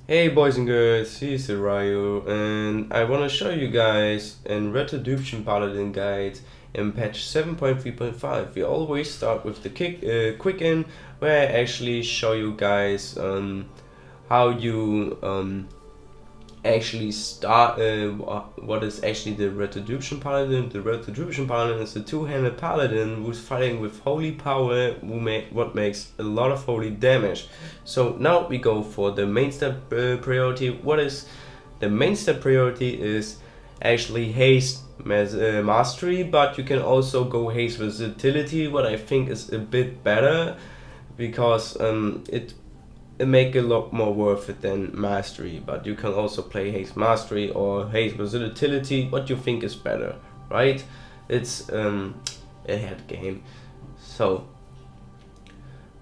Hey boys and girls, here's the Raiuu, and I want to show you guys an Retribution Paladin guide in patch 7.3.5. We always start with the quick in, where I actually show you guys how you actually start what is actually the Retribution Paladin. The Retribution Paladin is a two-handed paladin who's fighting with holy power, what makes a lot of holy damage. So now we go for the main step priority. What is the main step priority is actually haste mastery, but you can also go haste versatility, what I think is a bit better because it make a lot more worth it than mastery. But you can also play haste mastery or haste versatility, what you think is better, right? It's a head game. So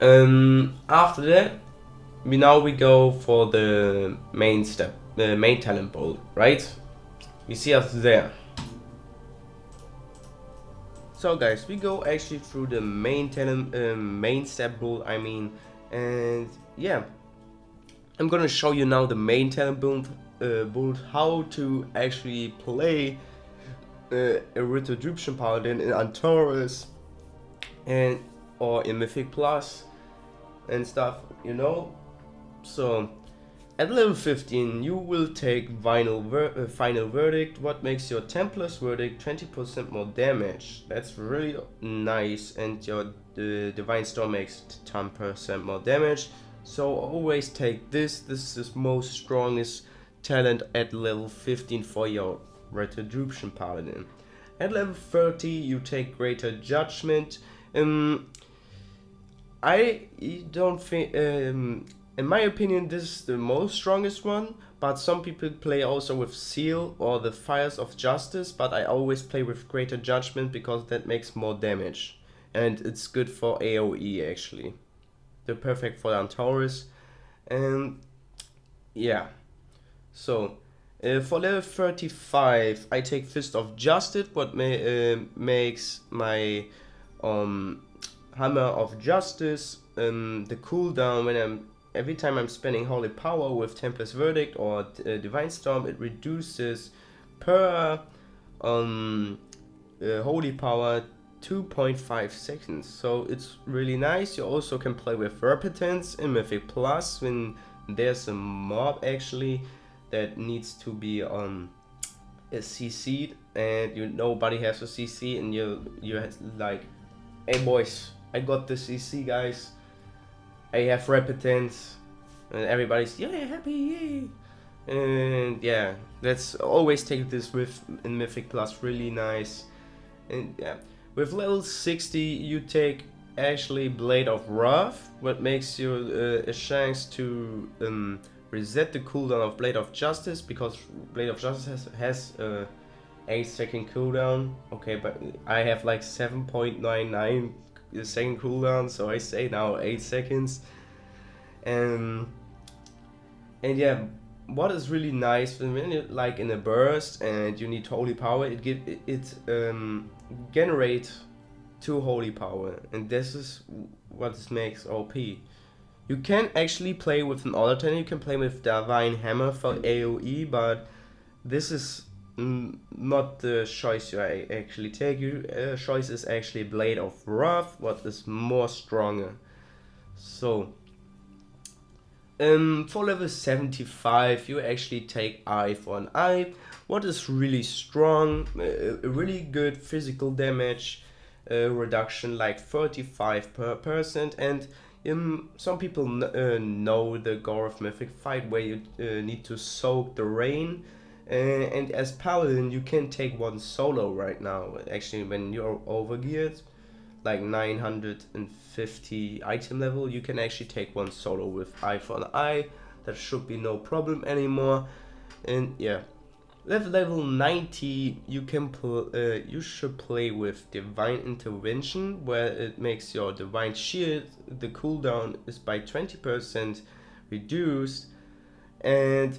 after that we go for the main step, the main talent bolt, right? We see us there. So guys, we go actually through the main talent, main step bolt, I mean, and yeah, I'm gonna show you now the main talent build, how to actually play a Retribution Paladin in Antaurus and or in Mythic Plus and stuff, you know. So at level 15 you will take Final Verdict, what makes your Templar's Verdict 20% more damage. That's really nice, and your Divine Storm makes 10% more damage. So always take this. This is the most strongest talent at level 15 for your Retribution Paladin. At level 30 you take Greater Judgment. I don't think, in my opinion, this is the most strongest one, but some people play also with Seal or the Fires of Justice, but I always play with Greater Judgment because that makes more damage. And it's good for AoE actually. They're perfect for Antaurus. And yeah. So for level 35 I take Fist of Justice, what makes my Hammer of Justice the cooldown when every time I'm spending Holy Power with Templar's Verdict or Divine Storm, it reduces per Holy Power 2.5 seconds. So it's really nice. You also can play with Repentance in Mythic Plus when there's a mob actually that needs to be CC'd and nobody has a CC, and you like, hey boys, I got the CC guys, I have Repentance, and everybody's happy, yay. And yeah, let's always take this with in Mythic Plus, really nice. And yeah, with level 60 you take actually Blade of Wrath, what makes you a chance to reset the cooldown of Blade of Justice, because Blade of Justice has 8-second cooldown. Okay, but I have like 7.99 second cooldown, so I say now 8 seconds. And yeah, what is really nice when you like in a burst and you need holy power, it generate 2 holy power, and this is what this makes OP. You can actually play with an alternate. You can play with Divine Hammer for AoE, but this is not the choice you actually take. Your choice is actually Blade of Wrath, what is more stronger. So for level 75 you actually take Eye for an Eye, what is really strong, a really good physical damage reduction, like 35%. And some people know the Gore of Mythic fight where you need to soak the rain, and as Paladin you can take one solo right now. Actually, when you're overgeared, like 950 item level, you can actually take one solo with Eye for an Eye. That should be no problem anymore. And yeah, level 90 you can you should play with Divine Intervention, where it makes your Divine Shield, the cooldown is by 20% reduced. And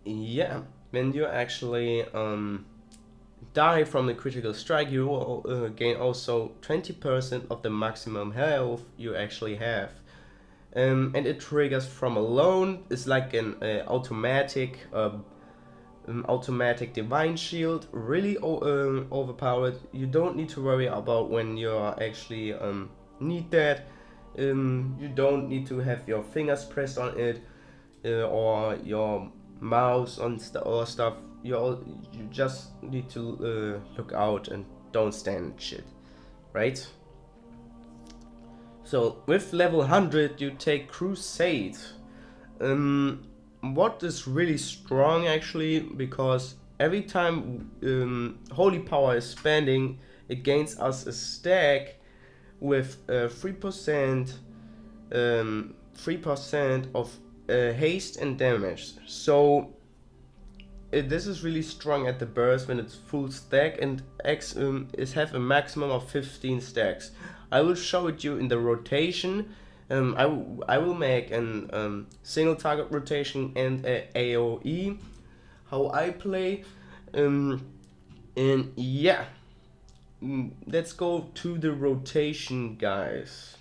yeah, when you actually die from the critical strike, you will gain also 20% of the maximum health you actually have. and it triggers from alone. It's like an automatic divine shield, really overpowered. You don't need to worry about when you're actually need that. You don't need to have your fingers pressed on it or your mouse on stuff. You just need to look out and don't stand shit, right? So with level 100 you take Crusade. What is really strong actually, because every time Holy Power is spending, it gains us a stack with 3% of haste and damage. So this is really strong at the burst when it's full stack, and is have a maximum of 15 stacks. I will show it you in the rotation. I will make an single target rotation and a AoE, how I play, and yeah, let's go to the rotation, guys.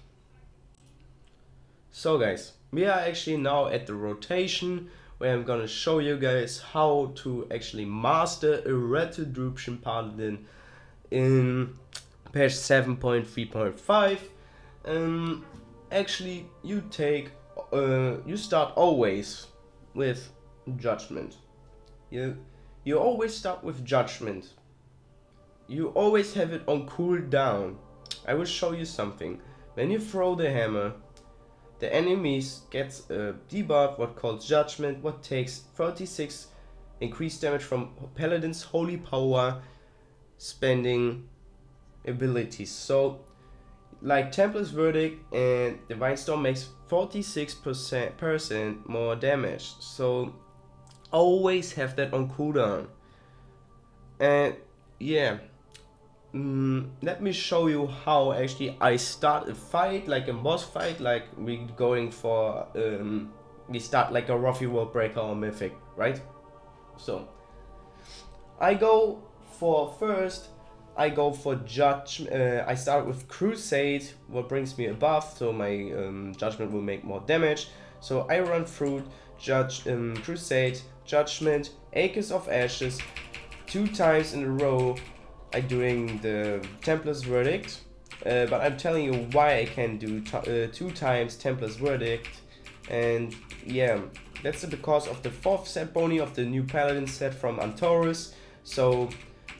So guys, we are actually now at the rotation, where I'm gonna show you guys how to actually master a Retribution Paladin in patch 7.3.5. Actually, you start always with Judgment. You always start with Judgment. You always have it on cooldown. I will show you something. When you throw the hammer, the enemies gets a debuff what called Judgment, what takes 36 increased damage from Paladin's Holy Power spending abilities. So like Templar's Verdict and Divine Storm makes 46% more damage. So always have that on cooldown. And yeah, let me show you how actually I start a fight, like a boss fight, like we going for we start like a Roughy World Breaker or Mythic, right? So I go for Judgment. I start with Crusade, what brings me a buff, so my Judgment will make more damage. So I run through Crusade, Judgment, Acres of Ashes, 2 times in a row. I doing the Templar's Verdict, but I'm telling you why I can do 2 times Templar's Verdict, and yeah, that's because of the 4th set bony of the new Paladin set from Antaurus. So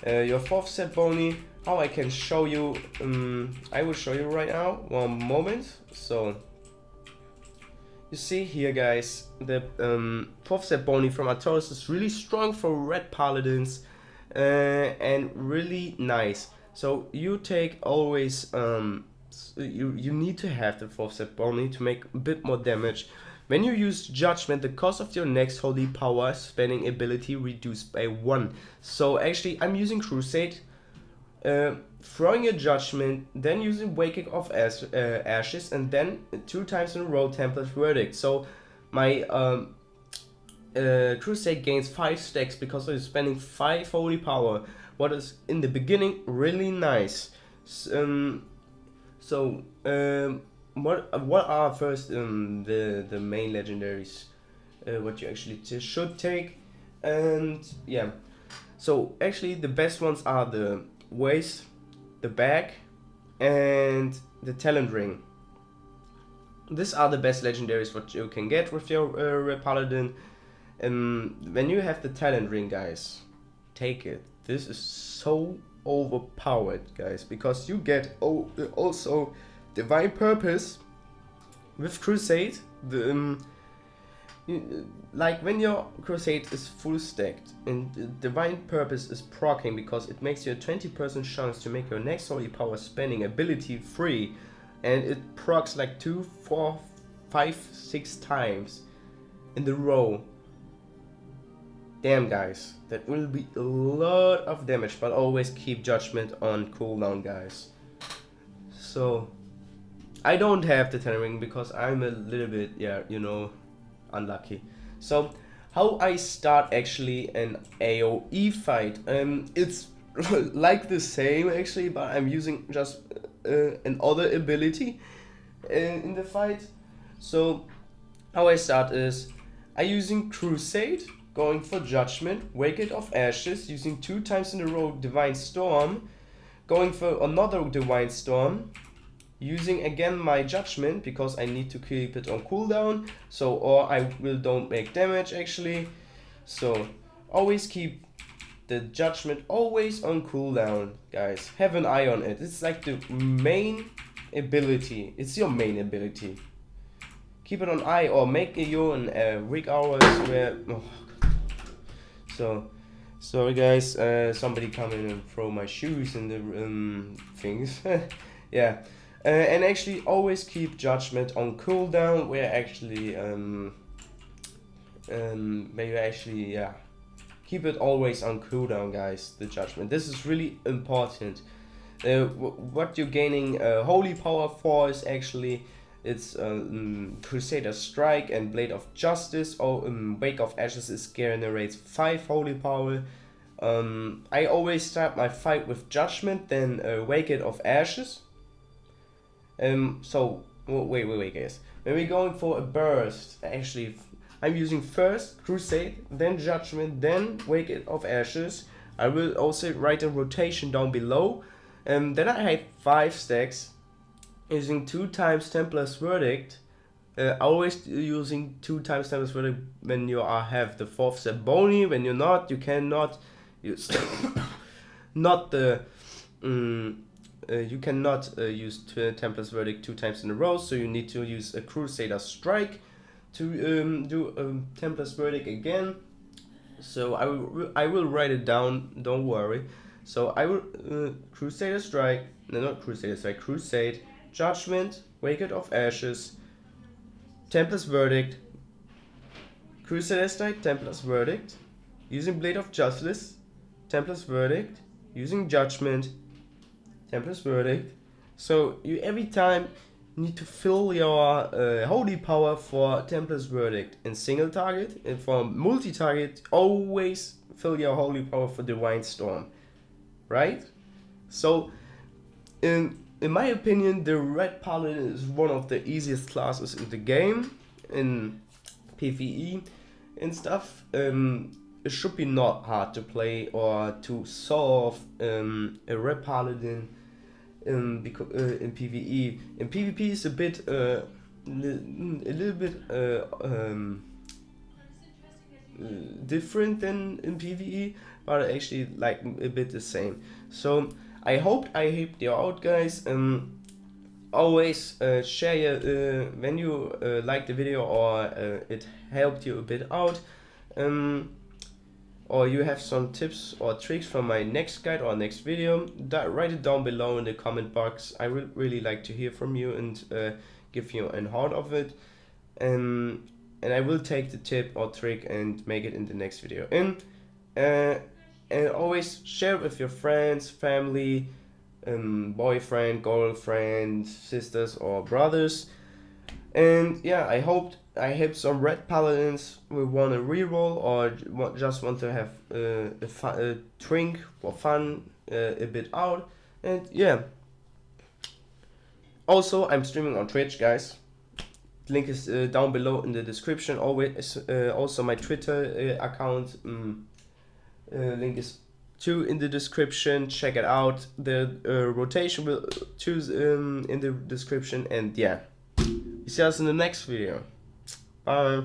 your 4th set bony, how I can show you, I will show you right now, one moment. So you see here guys, the 4th set bony from Antaurus is really strong for red Paladins, and really nice. So you take always you need to have the 4th set bony to make a bit more damage. When you use Judgment, the cost of your next Holy Power spending ability reduced by 1. So actually I'm using Crusade, throwing a Judgment, then using Waking of Ashes, and then 2 times in a row Templar's Verdict. So my Crusade gains 5 stacks because I'm spending 5 Holy Power, what is in the beginning really nice. What are first the main legendaries what you actually should take? And yeah, so actually the best ones are the waist, the bag, and the talent ring. These are the best legendaries what you can get with your Paladin. When you have the talent ring, guys, take it. This is so overpowered, guys, because you get also Divine Purpose with Crusade. Like when your Crusade is full stacked and Divine Purpose is proccing, because it makes you a 20% chance to make your next Holy Power spending ability free, and it procs like 2, 4, 5, 6 times in the row. Damn guys, that will be a lot of damage, but always keep Judgment on cooldown, guys. So I don't have the talent ring because I'm a little bit, yeah, you know, unlucky. So how I start actually an AoE fight, it's like the same actually, but I'm using just another ability in the fight. So how I start is I using Crusade, going for Judgment, Wake of Ashes, using 2 times in a row Divine Storm, going for another Divine Storm, using again my Judgment because I need to keep it on cooldown, so or I will don't make damage actually. So always keep the Judgment always on cooldown, guys. Have an eye on it. It's like the main ability. It's your main ability. Keep it on eye or make you an weak hours where. Oh, so sorry guys. Somebody come in and throw my shoes in the things. Yeah. And actually always keep Judgment on cooldown where actually maybe actually yeah, keep it always on cooldown, guys, the Judgment. This is really important. What you're gaining holy power for is actually it's Crusader Strike and Blade of Justice, or Wake of Ashes is generates 5 holy power. I always start my fight with Judgment, then Wake of Ashes. So wait guys, when we're going for a burst, actually I'm using first Crusade, then Judgment, then Wake of Ashes. I will also write a rotation down below. Then I have 5 stacks using 2 times Templar's Verdict. Always using 2 times Templar's Verdict when you have the 4th step bony. When you're not, you cannot use not the you cannot use Templar's Verdict 2 times in a row, so you need to use a Crusader Strike to do Templar's Verdict again. So I will write it down, don't worry. So I will Crusader Strike, no, not Crusader Strike, Crusade, Judgment, Wake of Ashes, Templar's Verdict, Crusader Strike, Templar's Verdict, using Blade of Justice, Templar's Verdict, using Judgment, Templar's Verdict. So you every time need to fill your holy power for Templar's Verdict in single target, and for multi-target always fill your holy power for Divine Storm, right? So in my opinion, the Red Paladin is one of the easiest classes in the game, in PvE and stuff. It should be not hard to play or to solve a Red Paladin in PvE. In PvP is a bit a little bit different than in PvE, but actually like a bit the same. So I hope I helped you out, guys. Always share when you like the video or it helped you a bit out, or you have some tips or tricks from my next guide or next video, write it down below in the comment box. I would really like to hear from you and give you a heart of it, and I will take the tip or trick and make it in the next video. And always share it with your friends, family, boyfriend, girlfriend, sisters or brothers. And yeah, I hope some Red Paladins will want to reroll or just want to have a drink for fun, a bit out. And yeah, also I'm streaming on Twitch, guys. Link is down below in the description. Always also my Twitter account link is too in the description. Check it out. The rotation will choose in the description. And yeah, see us in the next video. Bye.